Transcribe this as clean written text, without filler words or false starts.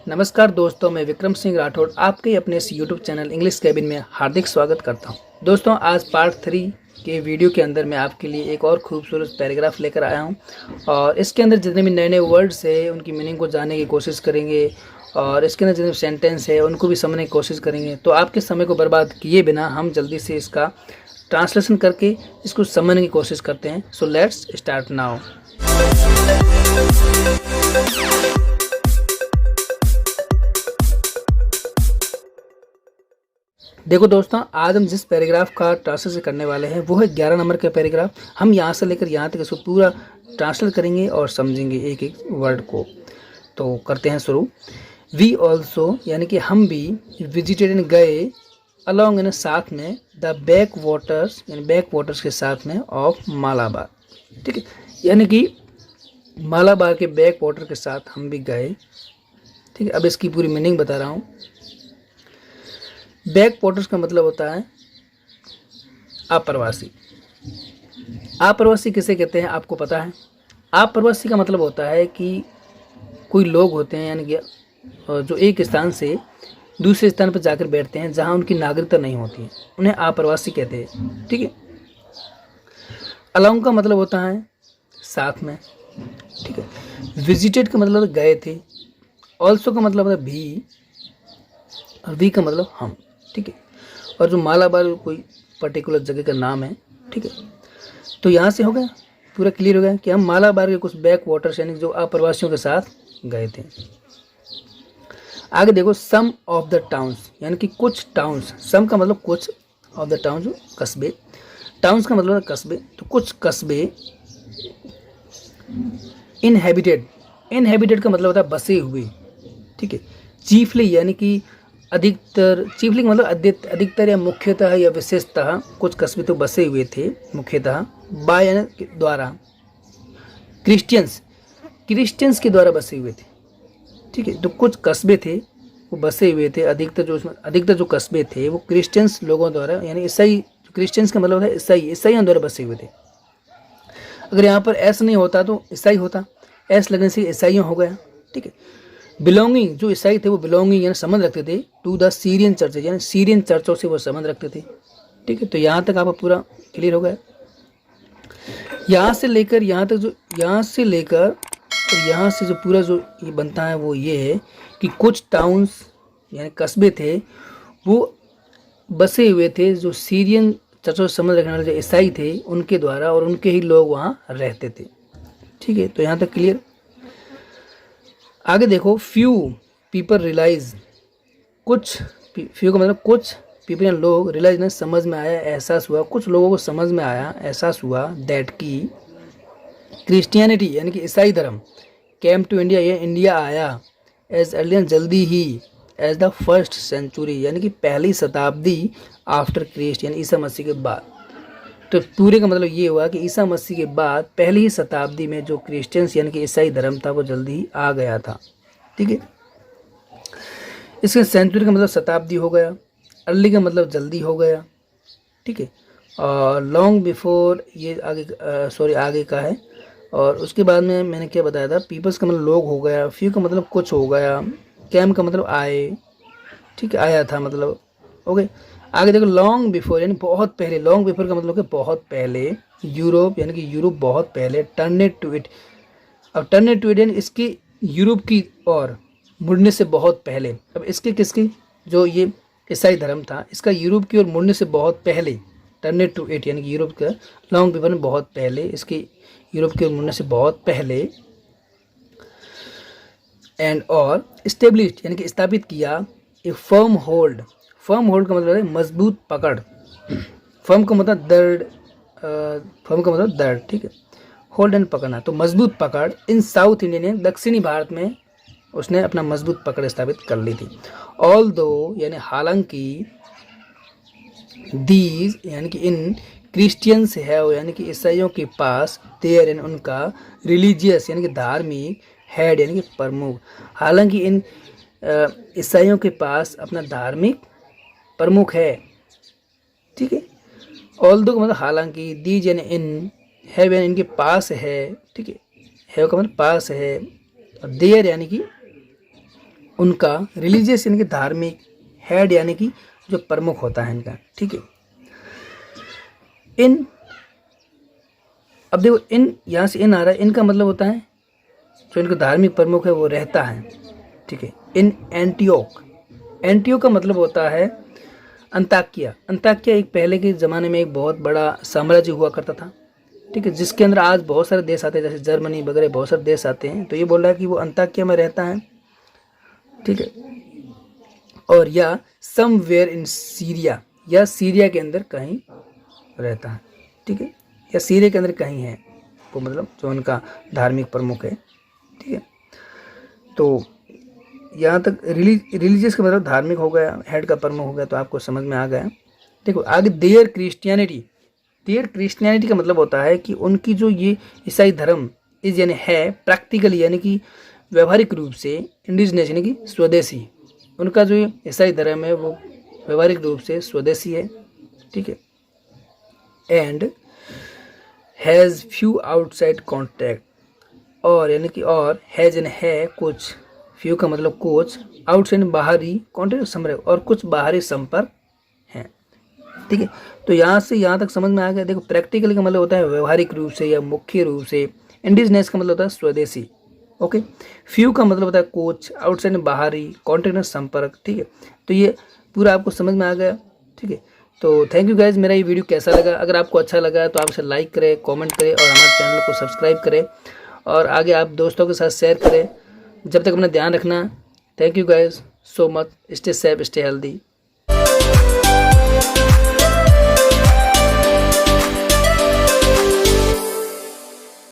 नमस्कार दोस्तों, मैं विक्रम सिंह राठौड़ आपके अपने इस YouTube चैनल इंग्लिश कैबिन में हार्दिक स्वागत करता हूं। दोस्तों, आज पार्ट 3 के वीडियो के अंदर मैं आपके लिए एक और खूबसूरत पैराग्राफ लेकर आया हूं और इसके अंदर जितने भी नए नए वर्ड्स है उनकी मीनिंग को जानने की कोशिश करेंगे और इसके अंदर जितने सेंटेंस है उनको भी समझने की कोशिश करेंगे। तो आपके समय को बर्बाद किए बिना हम जल्दी से इसका ट्रांसलेशन करके इसको समझने की कोशिश करते हैं। So let's start now. देखो दोस्तों, आज हम जिस पैराग्राफ का ट्रांसलेशन करने वाले हैं वो है 11 नंबर का पैराग्राफ। हम यहाँ से लेकर यहाँ तक इसको पूरा ट्रांसलेट करेंगे और समझेंगे एक एक वर्ड को। तो करते हैं शुरू। वी ऑल्सो यानी कि हम भी विजिटेड गए अलॉन्ग यानी साथ में द बैक वाटर्स यानी बैक वाटर्स के साथ में ऑफ मालाबार। ठीक है, यानी कि मालाबार के बैक वाटर के साथ हम भी गए। ठीक है, अब इसकी पूरी मीनिंग बता रहा हूँ। बैक वाटर्स का मतलब होता है अप्रवासी। अप्रवासी किसे कहते हैं आपको पता है? अप्रवासी का मतलब होता है कि कोई लोग होते हैं यानी कि जो एक स्थान से दूसरे स्थान पर जाकर बैठते हैं जहां उनकी नागरिकता नहीं होती है, उन्हें अप्रवासी कहते हैं। ठीक है, अलॉन्ग का मतलब होता है साथ में। ठीक है, विजिटेड का मतलब गए थे, ऑल्सो का मतलब है भी, और वी का मतलब हम। ठीक है, और जो मालाबार कोई पर्टिकुलर जगह का नाम है। ठीक है, तो यहाँ से हो गया, पूरा क्लियर हो गया कि हम मालाबार के कुछ बैक वाटर्स यानी जो अप्रवासियों के साथ गए थे। आगे देखो, सम ऑफ द टाउन्स यानी कि कुछ टाउन्स। सम का मतलब कुछ, ऑफ द टाउन्स कस्बे, टाउन्स का मतलब कस्बे। तो कुछ कस्बे इनहेबिटेड का मतलब होता है बसे हुए। ठीक है, चीफली यानी कि अधिकतर, चीफली का मतलब अधिकतर या मुख्यतः या विशेषतः, कुछ कस्बे तो बसे हुए थे मुख्यतः, बाय यानी द्वारा, क्रिश्चियंस के द्वारा बसे हुए थे। ठीक है, तो कुछ कस्बे थे वो बसे हुए थे, अधिकतर जो कस्बे थे वो क्रिश्चियंस लोगों द्वारा यानी ईसाई, क्रिश्चियंस का मतलब है ईसाइयों द्वारा बसे हुए थे। अगर यहाँ पर एस नहीं होता तो ईसाई होता, एस लगने से ईसाइयों हो गया। ठीक है, बिलोंगिंग, जो ईसाई थे वो बिलोंगिंग यानी संबंध रखते थे टू द सीरियन चर्चेज यानी सीरियन चर्चों से वो संबंध रखते थे। ठीक है, तो यहाँ तक आपका पूरा क्लियर हो गया। यहाँ से लेकर यहाँ तक, जो यहाँ से लेकर और यहाँ से जो पूरा जो ये बनता है वो ये है कि कुछ टाउन्स यानी कस्बे थे वो बसे हुए थे जो सीरियन चर्चों से संबंध रखने वाले जो ईसाई थे उनके द्वारा, और उनके ही लोग वहाँ रहते थे। ठीक है, तो यहाँ तक क्लियर। आगे देखो, फ्यू पीपल रियलाइज, कुछ, फ्यू का मतलब कुछ पीपल या लोग, रियलाइज ने समझ में आया, एहसास हुआ, कुछ लोगों को समझ में आया, एहसास हुआ, दैट की क्रिश्चियनिटी यानी कि ईसाई धर्म केम टू इंडिया, ये इंडिया आया, एज अर्ली जल्दी ही, एज द फर्स्ट सेंचुरी यानी कि पहली शताब्दी, आफ्टर क्रिस्ट यानी ईसा मसीह के बाद। तो पूरे का मतलब ये हुआ कि ईसा मसीह के बाद पहली ही शताब्दी में जो क्रिश्चियंस यानी कि ईसाई धर्म था वो जल्दी ही आ गया था। ठीक है, इसके सेंचुरी का मतलब शताब्दी हो गया, अर्ली का मतलब जल्दी हो गया। ठीक है, और लॉन्ग बिफोर ये आगे आगे का है। और उसके बाद में मैंने क्या बताया था, पीपल्स का मतलब लोग हो गया, फ्यू का मतलब कुछ हो गया, कैम का मतलब आए। ठीक है, आया था मतलब, ओके। आगे देखो, लॉन्ग बिफोर यानी बहुत पहले, लॉन्ग बिफोर का मतलब है बहुत पहले, यूरोप यानी कि यूरोप बहुत पहले, टर्नेड टू इट, अब टर्नेड टू इट यानी इसकी यूरोप की ओर मुड़ने से बहुत पहले। अब इसके किसकी, जो ये ईसाई धर्म था इसका यूरोप की ओर मुड़ने से बहुत पहले, टर्नेड टू इट यानी कि यूरोप का, लॉन्ग बिफोर में बहुत पहले, इसकी यूरोप की ओर मुड़ने से बहुत पहले, एंड और स्टेब्लिश्ड यानी कि स्थापित किया, ए फर्म होल्ड, फर्म होल्ड का मतलब है मजबूत पकड़, फर्म का मतलब दर्द, फर्म का मतलब दर्द। ठीक है, होल्ड एंड पकड़ना, तो मजबूत पकड़ इन साउथ इंडियन यानी दक्षिणी भारत में उसने अपना मजबूत पकड़ स्थापित कर ली थी। ऑल दो यानी हालांकि, दीज यानी कि इन, क्रिश्चियंस है यानी कि ईसाइयों के पास, देयर यानी उनका, रिलीजियस यानी कि धार्मिक, हेड यानी कि प्रमुख, हालांकि इन ईसाइयों के पास अपना धार्मिक प्रमुख है। ठीक है, ऑल दो का मतलब हालांकि, दीज यानी इन, हैव यानी इनके पास है। ठीक है, हैव का मतलब पास है, और देयर यानी कि उनका रिलीजियस यानी कि धार्मिक, हेड यानी कि जो प्रमुख होता है इनका, ठीक है। इन, अब देखो इन, यहाँ से इन आ रहा है, इनका मतलब होता है जो इनका धार्मिक प्रमुख है वो रहता है, ठीक है। इन एंटियोक, एंटियोक का मतलब होता है अंताकिया। अंताकिया एक पहले के ज़माने में एक बहुत बड़ा साम्राज्य हुआ करता था, ठीक है, जिसके अंदर आज बहुत सारे देश आते हैं, जैसे जर्मनी वगैरह बहुत सारे देश आते हैं। तो ये बोल रहा है कि वो अंताकिया में रहता है, ठीक है, और या समवेयर इन सीरिया, या सीरिया के अंदर कहीं रहता है, ठीक है, या सीरिया के अंदर कहीं है वो, मतलब जो उनका धार्मिक प्रमुख है, ठीक है। तो यहाँ तक रिलीजियस का मतलब धार्मिक हो गया, हेड का प्रमुख हो गया, तो आपको समझ में आ गया। देखो आगे देयर क्रिश्चियनिटी, देयर क्रिश्चियनिटी का मतलब होता है कि उनकी जो ये ईसाई धर्म इज यानी है प्रैक्टिकली यानी कि व्यवहारिक रूप से, इंडिजिनस यानी कि स्वदेशी, उनका जो ईसाई धर्म है वो व्यवहारिक रूप से स्वदेशी है, ठीक है। And has few outside contact, और यानी कि और हैज़ यानी है कुछ, फ्यू का मतलब कुछ, आउटसाइड बाहरी, कॉन्टैक्ट संपर्क, और कुछ बाहरी संपर्क हैं, ठीक है। तो यहाँ से यहाँ तक समझ में आ गया। देखो प्रैक्टिकली का मतलब होता है व्यवहारिक रूप से या मुख्य रूप से, इंडिजिनस का मतलब होता है स्वदेशी, ओके। फ्यू का मतलब होता है कुछ, आउटसाइड बाहरी, कॉन्टैक्ट संपर्क, ठीक है। तो ये पूरा आपको समझ में आ गया, ठीक है। तो थैंक यू गाइज। मेरा ये वीडियो कैसा लगा? अगर आपको अच्छा लगा तो आप इसे लाइक करें, कमेंट करें और हमारे चैनल को सब्सक्राइब करें, और आगे आप दोस्तों के साथ शेयर करें। जब तक अपना ध्यान रखना। Thank you guys so much. Stay safe, stay healthy.